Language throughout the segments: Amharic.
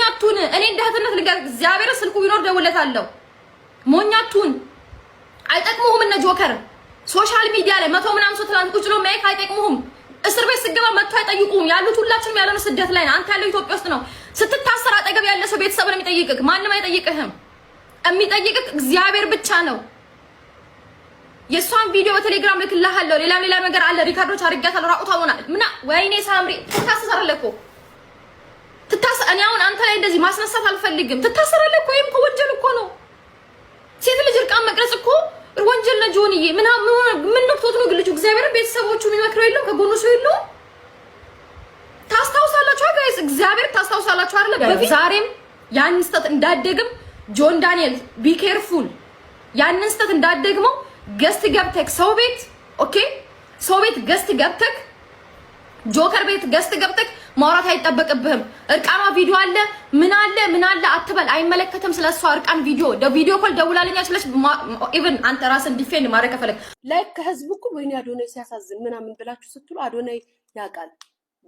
ሞኛቱን እኔ እንደህትነት ልንገር እግዚአብሔር ስልኩ ቢኖር ደውለታለሁ። ሞኛቱን አይጠቅሙህም እነ ጆከር ሶሻል ሚዲያ ላይ መቶ ምናምን ሰው ትላንት ቁጭ ብሎ ማይክ አይጠቅሙህም። እስር ቤት ስገባ መጥቶ አይጠይቁም። ያሉት ሁላችንም ያለነው ስደት ላይ ነው። አንተ ያለው ኢትዮጵያ ውስጥ ነው። ስትታሰር አጠገብ ያለ ሰው ቤተሰብ ነው የሚጠይቅህ። ማንም አይጠይቅህም። የሚጠይቅህ እግዚአብሔር ብቻ ነው። የሷን ቪዲዮ በቴሌግራም ልክልሃለሁ። ሌላ ነገር አለ። ሪካርዶች አድርጋታለሁ። ራቁቷ ሆና ወይኔ ሳምሪ ትታሰራለህ እኮ እኔ አሁን አንተ ላይ እንደዚህ ማስነሳት አልፈልግም። ትታሰራለህ እኮ ይሄም ወንጀል እኮ ነው። ሴት ልጅ እርቃን መቅረጽ እኮ ወንጀል ነው። ጆንዬ ምን ነክቶት ነው ግልጁ? እግዚአብሔርን ቤተሰቦቹ የሚመክረው የለም ከጎኑ ሰው የለውም። ታስታውሳላችሁ ጋይስ? እግዚአብሔር ታስታውሳላችሁ አይደል? ዛሬም ያን ስተት እንዳደግም ጆን ዳንኤል ቢ ኬርፉል። ያንን ስተት እንዳደግመው ገስት ገብተክ ሰው ቤት ኦኬ፣ ሰው ቤት ገስት ገብተክ ጆከር ቤት ገስት ገብተክ ማውራት አይጠበቅብህም። እርቃኗ ቪዲዮ አለ ምን አለ አትበል። አይመለከተም ስለሷ እርቃን ቪዲዮ ኮል ደውላለኛ ስለሽ ኢቭን አንተ ራስን ዲፌንድ ማድረግ ከፈለክ ላይክ ከህዝቡ እኮ ወይኔ አዶናይ ሲያሳዝን ምናምን ብላችሁ ስትሉ አዶናይ ያውቃል።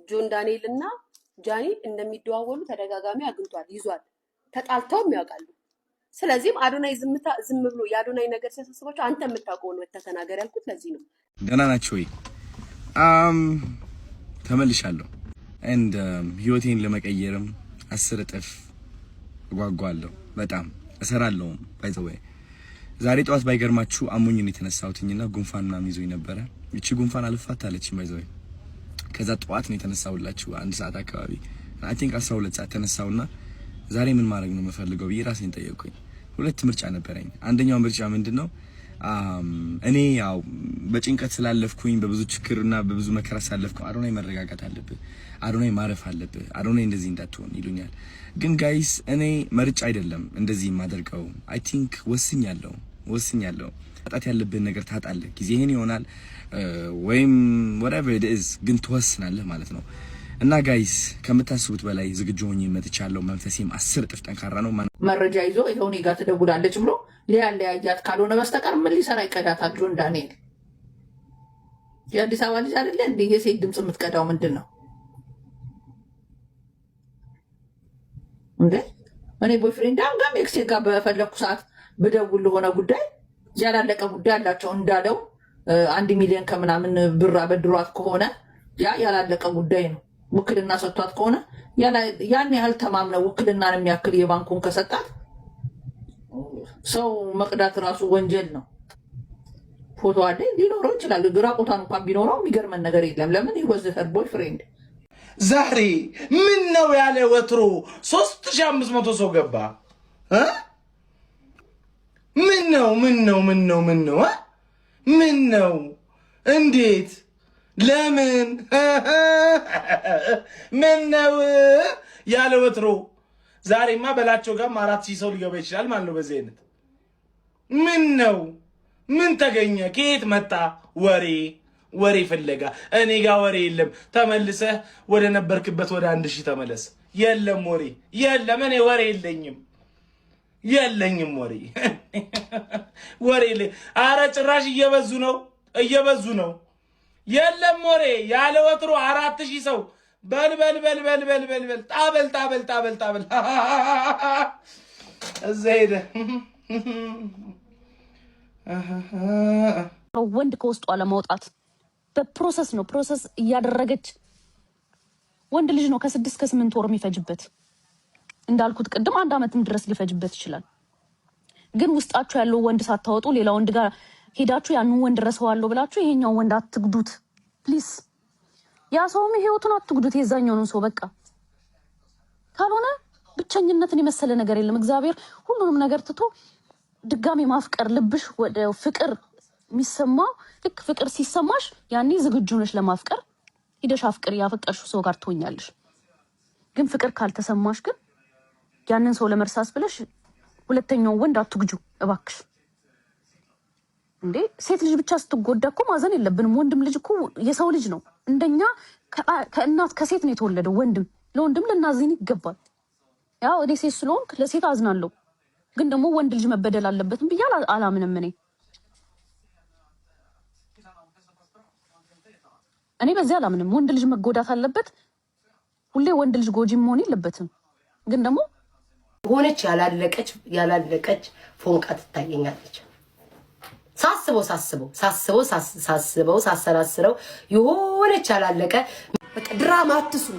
ጆን ዳንኤል እና ጃኒ እንደሚደዋወሉ ተደጋጋሚ አግኝቷል፣ ይዟል፣ ተጣልተውም ያውቃሉ። ስለዚህም አዶናይ ዝም ብሎ የአዶናይ ነገር ሲያሳስባቸው አንተ የምታውቀው ነው ተተናገር ያልኩት ለዚህ ነው። ደህና ናችሁ ወይ? ተመልሻለሁ and ህይወቴን ለመቀየርም 10 እጥፍ እጓጓለሁ። በጣም እሰራለሁ። by the way ዛሬ ጠዋት ባይገርማችሁ አሞኝ ነው የተነሳሁትኝና ጉንፋን ምናምን ይዞኝ ነበረ። እቺ ጉንፋን አልፋታለችኝ by the way። ከዛ ጠዋት ነው የተነሳሁላችሁ 1 ሰዓት አካባቢ I think 12 ሰዓት ተነሳውና ዛሬ ምን ማድረግ ነው የምፈልገው ብዬ ራሴን ጠየቅኩኝ። ሁለት ምርጫ ነበረኝ። አንደኛው ምርጫ ምንድነው? እኔ ያው በጭንቀት ስላለፍኩኝ በብዙ ችግርና በብዙ መከራ ሳለፍኩ አዶናይ መረጋጋት አለብህ፣ አዶናይ ማረፍ አለብህ፣ አዶናይ እንደዚህ እንዳትሆን ይሉኛል። ግን ጋይስ እኔ ምርጫ አይደለም እንደዚህ የማደርገው። አይ ቲንክ ወስኛለሁ። ማጣት ያለብህን ነገር ታጣለህ። ጊዜህን ይሆናል ወይም whatever it is ግን ትወስናለህ ማለት ነው። እና ጋይስ ከምታስቡት በላይ ዝግጁ ሆኜ መጥቻለሁ። መንፈሴም 10 እጥፍ ጠንካራ ነው። መረጃ ይዞ ይሄው እኔ ጋር ትደውላለች ብሎ ሊያለያያት ካልሆነ በስተቀር ምን ሊሰራ ይቀዳታል? ጆን ዳንኤል የአዲስ አበባ ልጅ አይደለ እንዴ? የሴት ድምፅ የምትቀዳው ምንድን ነው እንዴ? እኔ ቦይፍሬንድ ጋር ኤክሴ ጋር በፈለኩ ሰዓት ብደውል ለሆነ ጉዳይ ያላለቀ ጉዳይ አላቸው እንዳለው 1 ሚሊዮን ከምናምን ብር አበድሯት ከሆነ ያ ያላለቀ ጉዳይ ነው። ውክልና ሰጥቷት ከሆነ ያን ያህል ተማምነው ውክልናን የሚያክል የባንኩን ከሰጣት ሰው መቅዳት ራሱ ወንጀል ነው። ፎቶ አለ ሊኖረው ይችላል። ግራቆታን እንኳን ቢኖረው የሚገርመን ነገር የለም። ለምን ይወዝ ሄር ቦይፍሬንድ ዛሬ ምን ነው ያለ ወትሮ 3500 ሰው ገባ። ምን ነው እንዴት ለምን ምን ነው ያለ ወትሮ ዛሬማ በላቸው ጋር 4000 ሰው ሊገባ ይችላል ማለት ነው። በዚህ አይነት ምን ተገኘ? ከየት መጣ ወሬ ፍለጋ? እኔ ጋር ወሬ የለም። ተመልሰህ ወደ ነበርክበት ወደ 1000 ተመለስ። የለም ወሬ የለም። እኔ ወሬ የለኝም ወሬ አረ ጭራሽ እየበዙ ነው። የለም ወሬ ያለ ወትሮ 4000 ሰው በል ጣበል እዛ ሄደ። ወንድ ከውስጧ ለማውጣት በፕሮሰስ ነው። ፕሮሰስ እያደረገች ወንድ ልጅ ነው ከ6 እስከ 8 ወር የሚፈጅበት። እንዳልኩት ቅድም 1 ዓመትም ድረስ ሊፈጅበት ይችላል። ግን ውስጣችሁ ያለው ወንድ ሳታወጡ ሌላ ወንድ ጋር ሄዳችሁ ያንን ወንድ ረሰዋለሁ ብላችሁ ይሄኛው ወንድ አትግዱት ፕሊዝ። ያ ሰውም ህይወቱን አትግዱት የዛኛውን ሰው በቃ። ካልሆነ ብቸኝነትን የመሰለ ነገር የለም። እግዚአብሔር ሁሉንም ነገር ትቶ ድጋሚ ማፍቀር ልብሽ ወደ ፍቅር የሚሰማው ልክ ፍቅር ሲሰማሽ ያኔ ዝግጁ ነሽ ለማፍቀር ሄደሽ አፍቅር። ያፈቀርሽው ሰው ጋር ትሆኛለሽ። ግን ፍቅር ካልተሰማሽ ግን ያንን ሰው ለመርሳስ ብለሽ ሁለተኛው ወንድ አትግጁ እባክሽ። እንዴ ሴት ልጅ ብቻ ስትጎዳ እኮ ማዘን የለብንም። ወንድም ልጅ እኮ የሰው ልጅ ነው። እንደኛ ከእናት ከሴት ነው የተወለደው። ለወንድም ልናዝን ይገባል። ያው እኔ ሴት ስለሆንኩ ለሴት አዝናለሁ። ግን ደግሞ ወንድ ልጅ መበደል አለበትም ብዬ አላምንም። እኔ በዚህ አላምንም። ወንድ ልጅ መጎዳት አለበት። ሁሌ ወንድ ልጅ ጎጂ መሆን የለበትም። ግን ደግሞ ሆነች ያላለቀች ፎንቃ ትታየኛለች። ሳሰላስለው የሆነች ያላለቀ በቃ ድራማ አትስሩ።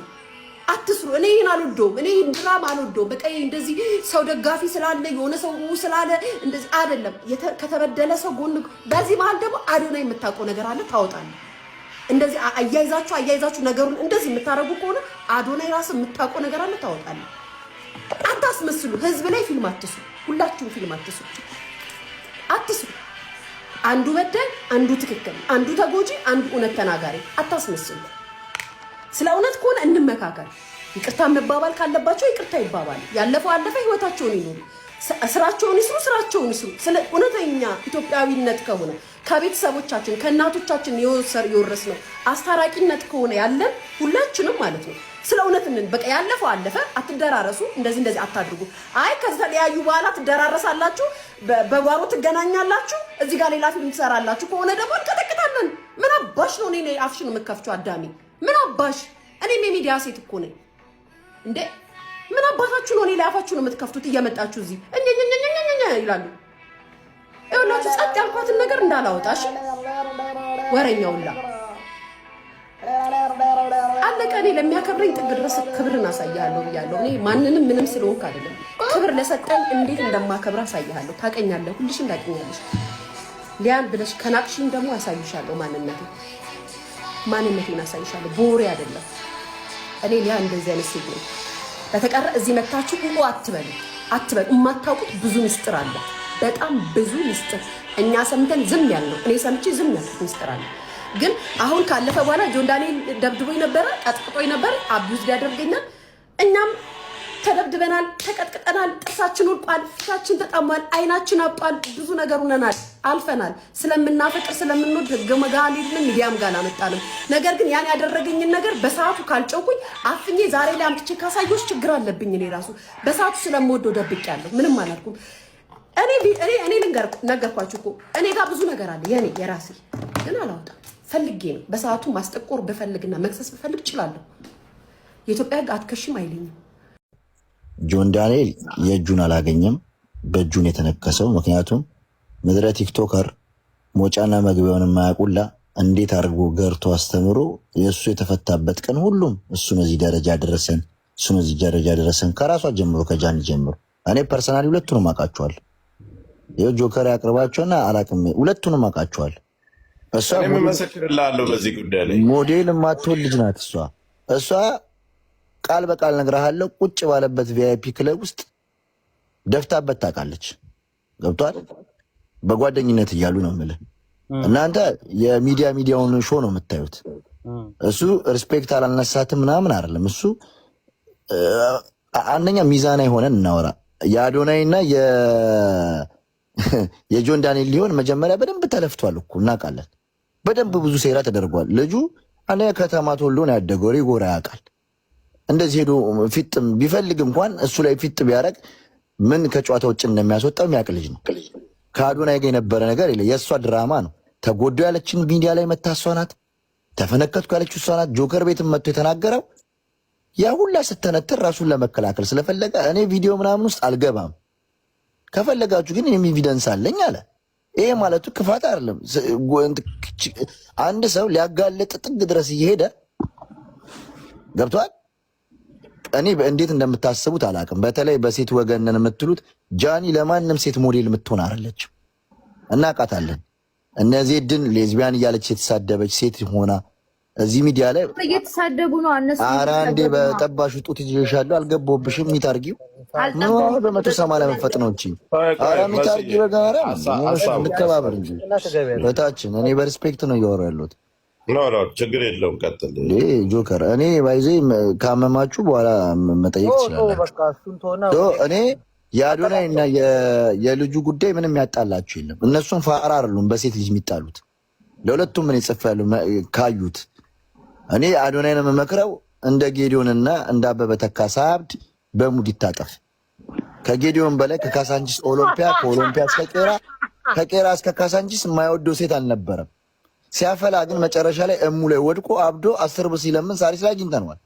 እኔ ይሄን አልወደውም። እኔ ድራማ አልወደውም። በቃ እንደዚህ ሰው ደጋፊ ስላለ የሆነ ሰው ስላለ እንደዚህ አይደለም። ከተበደለ ሰው ጎን በዚህ መሀል ደግሞ አዶናይ የምታውቀው ነገር አለ ታወጣለህ። እንደዚህ አያይዛችሁ ነገሩን እንደዚህ የምታረጉ ከሆነ አዶናይ ራስ የምታውቀው ነገር አለ ታወጣለህ። አታስመስሉ። ህዝብ ላይ ፊልም አትስሩ። ሁላችሁም ፊልም አትስሩ። አንዱ በደል፣ አንዱ ትክክል፣ አንዱ ተጎጂ፣ አንዱ እውነት ተናጋሪ አታስመስሉ። ስለ እውነት ከሆነ እንመካከል። ይቅርታ መባባል ካለባቸው ይቅርታ ይባባል። ያለፈው አለፈ፣ ህይወታቸውን ይኖሩ፣ ስራቸውን ይስሩ። ስለ እውነተኛ ኢትዮጵያዊነት ከሆነ ከቤተሰቦቻችን ከእናቶቻችን የወረስነው አስታራቂነት ከሆነ ያለን ሁላችንም ማለት ነው ስለ እውነት በቃ ያለፈው አለፈ። አትደራረሱ፣ እንደዚህ አታድርጉ። አይ ከተለያዩ በኋላ ትደራረሳላችሁ፣ በጓሮ ትገናኛላችሁ፣ እዚህ ጋር ሌላ ፊልም ትሰራላችሁ ከሆነ ደግሞ እንቀጠቅጣለን። ምን አባሽ ነው እኔ አፍሽን የምከፍቸው? አዳሚ ምን አባሽ? እኔም የሚዲያ ሴት እኮ ነኝ እንዴ! ምን አባታችሁ ነው እኔ ላይ አፋችሁን የምትከፍቱት? እየመጣችሁ እዚህ እኛኛኛኛኛ ይላሉ። ይኸውላችሁ ጸጥ ያልኳትን ነገር እንዳላወጣሽ ወሬኛውላ አለቀ። እኔ ለሚያከብረኝ ጥግ ድረስ ክብርን አሳያለሁ ብያለሁ። እኔ ማንንም ምንም ስለሆንክ አይደለም፣ ክብር ለሰጠኝ እንዴት እንደማከብር አሳያለሁ። ታውቀኛለህ፣ ሁልሽም ታውቂኛለሽ። ሊያን ብለሽ ከናቅሽኝ ደግሞ አሳይሻለሁ። ማንነቴን አሳይሻለሁ፣ በወሬ አይደለም። እኔ ሊያ እንደዚህ አይነት ሴት ነኝ። በተቀረ እዚህ መታችሁ ሁሉ አትበሉ። የማታውቁት ብዙ ምስጢር አለ፣ በጣም ብዙ ምስጢር። እኛ ሰምተን ዝም ያልነው፣ እኔ ሰምቼ ዝም ያልኩት ምስጢር አለ። ግን አሁን ካለፈ በኋላ ጆን ዳንኤል ደብድቦኝ ነበረ፣ ቀጥቅጦኝ ነበር፣ አቢዩዝ ያደርገኛል። እኛም ተደብድበናል፣ ተቀጥቅጠናል፣ ጥርሳችን ወልቋል፣ ፊታችን ተጣሟል፣ አይናችን አብጧል፣ ብዙ ነገር ሆነናል፣ አልፈናል። ስለምናፈቅር ስለምንወድ ህገ መጋሊድንም ሚዲያም ጋር አላመጣንም። ነገር ግን ያን ያደረገኝን ነገር በሰዓቱ ካልጨውኩኝ አፍኜ ዛሬ ላይ አምጥቼ ካሳየሁሽ ችግር አለብኝ። እኔ ራሱ በሰዓቱ ስለምወደው ደብቄያለሁ፣ ምንም አላልኩም። እኔ ነገርኳችሁ እኮ እኔ ጋር ብዙ ነገር አለ የኔ የራሴ፣ ግን አላወጣም። ፈልጌ ነው በሰዓቱ ማስጠቆር በፈልግና መክሰስ በፈልግ እችላለሁ። የኢትዮጵያ ህግ አትከሽም አይለኝም። ጆን ዳንኤል የእጁን አላገኘም፣ በእጁን የተነከሰው። ምክንያቱም ምድረ ቲክቶከር ሞጫና መግቢያውን የማያውቁላ እንዴት አድርጎ ገርቶ አስተምሮ የእሱ የተፈታበት ቀን ሁሉም እሱን እዚህ ደረጃ ደረሰን። ከራሷ ጀምሮ ከጃኒ ጀምሮ እኔ ፐርሰናሊ ሁለቱንም አውቃቸዋል። ይኸው ጆከር ያቅርባቸውና አላቅም፣ ሁለቱንም አውቃቸዋል። እሷ መሰክርላለሁ በዚህ ጉዳይ ላይ ሞዴል የማትሆን ልጅ ናት። እሷ ቃል በቃል ነግርሃለሁ፣ ቁጭ ባለበት ቪአይፒ ክለብ ውስጥ ደፍታበት ታውቃለች። ገብቷል። በጓደኝነት እያሉ ነው የምልህ። እናንተ የሚዲያውን ሾው ነው የምታዩት። እሱ ሪስፔክት አላነሳትም ምናምን አይደለም። እሱ አንደኛ ሚዛና የሆነን እናወራ። የአዶናይና የጆን ዳንኤል ሊሆን መጀመሪያ በደንብ ተለፍቷል እኮ እናውቃለን። በደንብ ብዙ ሴራ ተደርጓል። ልጁ አንደኛ ከተማ ተወልዶ ነው ያደገው፣ ሪጎራ ያውቃል። እንደዚህ ሄዶ ፊጥም ቢፈልግ እንኳን እሱ ላይ ፊጥ ቢያደርግ ምን ከጨዋታ ውጭ እንደሚያስወጣው የሚያውቅ ልጅ ነው። ከአዶናይ ጋር የነበረ ነገር የለ። የእሷ ድራማ ነው። ተጎዶ ያለችን ሚዲያ ላይ መታ እሷ ናት። ተፈነከትኩ ያለችው እሷ ናት። ጆከር ቤትም መጥቶ የተናገረው ያ ሁላ ስተነትር ራሱን ለመከላከል ስለፈለገ እኔ ቪዲዮ ምናምን ውስጥ አልገባም፣ ከፈለጋችሁ ግን ኤቪደንስ አለኝ አለ። ይሄ ማለቱ ክፋት አይደለም። አንድ ሰው ሊያጋለጥ ጥግ ድረስ እየሄደ ገብቷል። እኔ እንዴት እንደምታስቡት አላውቅም። በተለይ በሴት ወገንን የምትሉት ጃኒ ለማንም ሴት ሞዴል የምትሆን አይደለችም። እናውቃታለን። እነዚህ ድን ሌዝቢያን እያለች የተሳደበች ሴት ሆና እዚህ ሚዲያ ላይ እየተሳደቡ ነው። አነሱ ኧረ አንዴ በጠባሹ ጡት ይዤሻለሁ አልገባሁብሽም። ሚታርጊው ነው በ180 መንፈጥ ነው እንጂ ኧረ ሚታርጊ በጋራ እንከባበር እንጂ በታችን። እኔ በሪስፔክት ነው እያወራሁ ያለሁት። ችግር የለውም ቀጥል። ጆከር እኔ ባይዜ ካመማችሁ በኋላ መጠየቅ ትችላላችሁ። እኔ የአዶናይ እና የልጁ ጉዳይ ምንም ያጣላችሁ የለም። እነሱም ፋራ አይደሉም በሴት ልጅ የሚጣሉት። ለሁለቱም ምን ጽፌያለሁ ካዩት። እኔ አዶናይን የምመክረው እንደ ጌዲዮንና እንደ አበበ ተካሳ ሀብድ በሙድ ይታጠፍ። ከጌዲዮን በላይ ከካሳንቺስ ኦሎምፒያ፣ ከኦሎምፒያ እስከ ቄራ፣ ከቄራ እስከ ካሳንቺስ የማይወደው ሴት አልነበረም። ሲያፈላ ግን መጨረሻ ላይ እሙ ላይ ወድቆ አብዶ 10 ብር ሲለምን ሳሪስ ላይ አግኝተነዋል።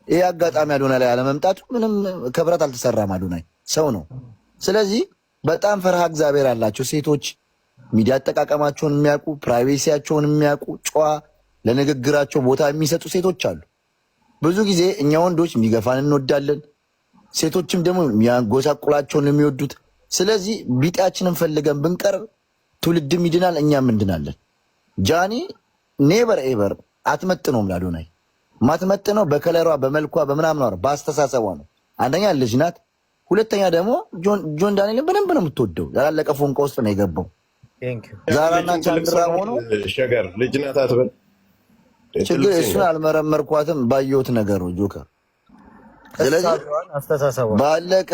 ይሄ አጋጣሚ አዶናይ ላይ አለመምጣቱ ምንም ከብረት አልተሰራም። አዶናይ ሰው ነው። ስለዚህ በጣም ፈርሃ እግዚአብሔር ያላቸው ሴቶች ሚዲያ አጠቃቀማቸውን የሚያውቁ ፕራይቬሲያቸውን የሚያውቁ ጨዋ ለንግግራቸው ቦታ የሚሰጡ ሴቶች አሉ። ብዙ ጊዜ እኛ ወንዶች የሚገፋን እንወዳለን፣ ሴቶችም ደግሞ የሚያጎሳቁላቸውን የሚወዱት። ስለዚህ ቢጤያችንን ፈልገን ብንቀርብ ትውልድም ይድናል፣ እኛም እንድናለን። ጃኒ ኔቨር ኤቨር አትመጥነውም ለአዶናይ። ማትመጥነው በከለሯ በመልኳ በምናምኗ በአስተሳሰቧ ነው። አንደኛ ልጅ ናት፣ ሁለተኛ ደግሞ ጆን ዳንኤልን በደንብ ነው የምትወደው። ያላለቀ ፎንቃ ውስጥ ነው የገባው። ዛራና ቻንድራ ሆኖ ሸገር ልጅ ናት አትበል። ችግር እሱን አልመረመርኳትም ባየሁት ነገሩ ጆከር። ስለዚህ ባለቀ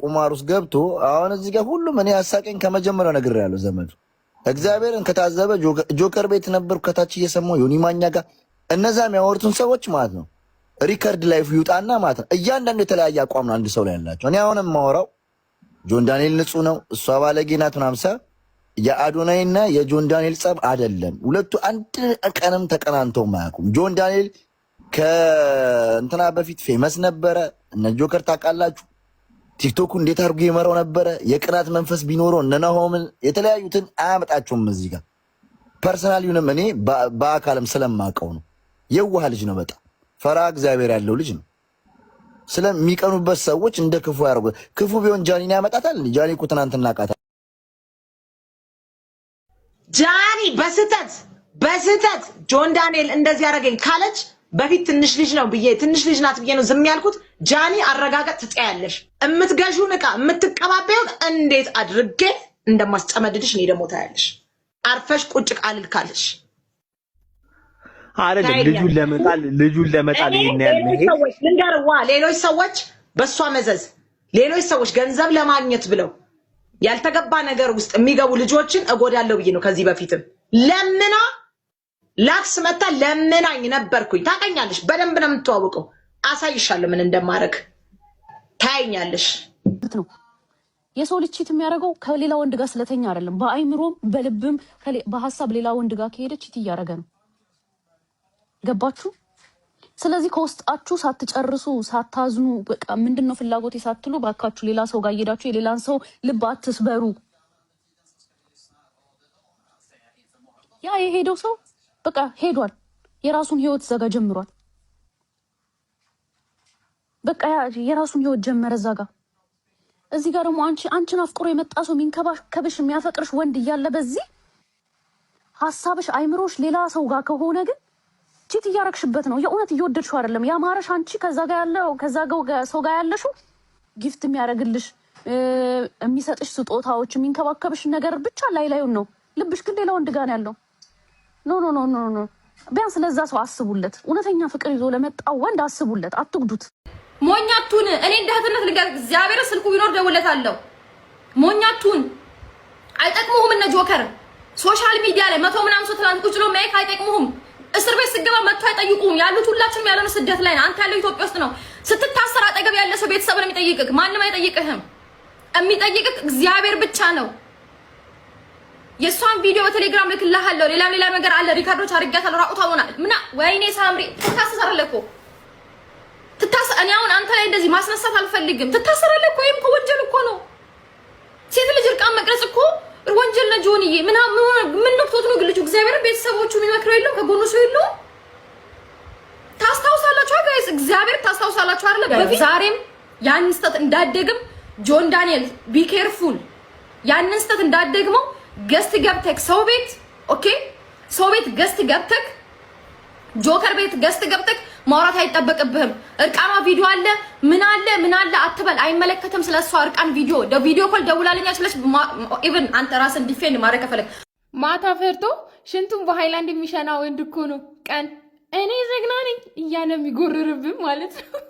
ቁማር ውስጥ ገብቶ አሁን እዚህ ጋር ሁሉም እኔ አሳቀኝ ከመጀመሪያው ነገር ያለው ዘመዱ እግዚአብሔርን ከታዘበ ጆከር ቤት ነበርኩ ከታች እየሰማሁ ዮኒ ማኛ ጋር እነዛ የሚያወሩትን ሰዎች ማለት ነው ሪከርድ ላይፍ ይውጣና ማለት ነው እያንዳንዱ የተለያየ አቋም ነው አንድ ሰው ላይ ያላቸው። እኔ አሁን የማወራው ጆን ዳንኤል ንጹህ ነው እሷ ባለጌ ናት ምናምን ሳይሆን የአዶናይና የጆን ዳንኤል ጸብ አይደለም። ሁለቱ አንድ ቀንም ተቀናንተው ማያውቁም። ጆን ዳንኤል ከእንትና በፊት ፌመስ ነበረ። እነ ጆከር ታውቃላችሁ፣ ቲክቶኩ እንዴት አድርጎ የመራው ነበረ። የቅናት መንፈስ ቢኖረው እነ ናሆምን የተለያዩትን አያመጣቸውም እዚህ ጋር። ፐርሰናሊውንም እኔ በአካልም ስለማውቀው ነው። የዋህ ልጅ ነው፣ በጣም ፈራ እግዚአብሔር ያለው ልጅ ነው። ስለሚቀኑበት ሰዎች እንደ ክፉ ያደርጉ። ክፉ ቢሆን ጃኒን ያመጣታል። ጃኒ እኮ ትናንትና ቃታ ጃኒ በስህተት ጆን ዳንኤል እንደዚህ ያደረገኝ ካለች በፊት ትንሽ ልጅ ናት ብዬ ነው ዝም ያልኩት። ጃኒ አረጋገጥ ትጠያለሽ። እምትገዡን ዕቃ የምትቀባበዩን እንዴት አድርጌ እንደማስጨመድድሽ እኔ ደግሞ ታያለሽ። አርፈሽ ቁጭ ቃልል ካለሽ አይደለም ልጁን ለመጣል ሌሎች ሰዎች በእሷ መዘዝ ሌሎች ሰዎች ገንዘብ ለማግኘት ብለው ያልተገባ ነገር ውስጥ የሚገቡ ልጆችን እጎዳለሁ ብዬ ነው። ከዚህ በፊትም ለምና ላክስ መታ ለምናኝ ነበርኩኝ። ታውቀኛለሽ፣ በደንብ ነው የምትዋወቀው። አሳይሻለሁ ምን እንደማደርግ ታይኛለሽ። ነው የሰው ልጅ ቺት የሚያደርገው ከሌላ ወንድ ጋር ስለተኛ አይደለም። በአይምሮም በልብም በሐሳብ ሌላ ወንድ ጋር ከሄደ ቺት እያደረገ ነው። ገባችሁ? ስለዚህ ከውስጣችሁ ሳትጨርሱ ሳታዝኑ በቃ ምንድነው ፍላጎቴ ሳትሉ ባካችሁ ሌላ ሰው ጋር እየሄዳችሁ የሌላን ሰው ልብ አትስበሩ። ያ የሄደው ሰው በቃ ሄዷል። የራሱን ህይወት ዘጋ ጀምሯል። በቃ የራሱን ህይወት ጀመረ ዘጋ። እዚህ ጋር ደግሞ አንቺን አፍቅሮ የመጣ ሰው ሚንከባከብሽ የሚያፈቅርሽ ወንድ እያለ በዚህ ሐሳብሽ አይምሮሽ ሌላ ሰው ጋር ከሆነ ግን ቺት እያረግሽበት ነው። የእውነት እየወደድሽው አይደለም። ያማረሽ አንቺ ከዛ ሰው ጋር ያለሽው ጊፍት የሚያደርግልሽ የሚሰጥሽ ስጦታዎች የሚንከባከብሽ ነገር ብቻ ላዩን ነው። ልብሽ ግን ሌላ ወንድ ጋር ያለው። ኖ ቢያንስ ለዛ ሰው አስቡለት። እውነተኛ ፍቅር ይዞ ለመጣው ወንድ አስቡለት፣ አትጉዱት። ሞኛቱን እኔ እንደህትነት ልገር እግዚአብሔር ስልኩ ቢኖር ደውለታለሁ። ሞኛቱን አይጠቅሙህም። እነ ጆከር ሶሻል ሚዲያ ላይ 100 ምናምን ሰው ትናንት ቁጭ ብሎ ማይክ አይጠቅሙህም። እስር ቤት ስገባ መጥቶ አይጠይቁም። ያሉት ሁላችንም ያለነው ስደት ላይ ነው። አንተ ያለው ኢትዮጵያ ውስጥ ነው። ስትታሰር አጠገብ ያለ ሰው ቤተሰብ ነው የሚጠይቅህ። ማንም አይጠይቅህም። የሚጠይቅህ እግዚአብሔር ብቻ ነው። የሷን ቪዲዮ በቴሌግራም ልክልሃለሁ። ሌላ ነገር አለ። ሪካርዶች አድርጋታለሁ። ራቁቷ ሆና ወይኔ ሳምሪ ትታሰራለህ እኮ እኔ አሁን አንተ ላይ እንደዚህ ማስነሳት አልፈልግም። ትታሰራለህ እኮ ይሄም ወንጀል እኮ ነው። ሴት ልጅ እርቃን መቅረጽ እኮ ወንጀል ነው። ጆንዬ ምን ነክቶት ነው ግልጁ? እግዚአብሔር ቤተሰቦቹ የሚመክረው የለም ከጎኑ ሰው የለም። ታስታውሳላችሁ ጋይስ? እግዚአብሔር ታስታውሳላችሁ አይደል? በፊት ዛሬም ያን ስተት እንዳደግም ጆን ዳንኤል ቢ ኬርፉል ያንን ስተት እንዳደግመው ገስት ገብተክ ሰው ቤት ኦኬ፣ ሰው ቤት ገስት ገብተክ ጆከር ቤት ገስት ገብተክ ማውራት አይጠበቅብህም። እርቃኗ ቪዲዮ አለ ምን አለ አትበል። አይመለከትም ስለሷ እርቃን ቪዲዮ ኮል ደውላለኛ ስለሽ ኢቭን አንተ ራስን ዲፌንድ ማድረግ ከፈለክ ማታ ፈርቶ ሽንቱን በሃይላንድ የሚሸና ወንድ እኮ ነው ቀን እኔ ዘግና ነኝ እያለ የሚጎርርብህ ማለት ነው።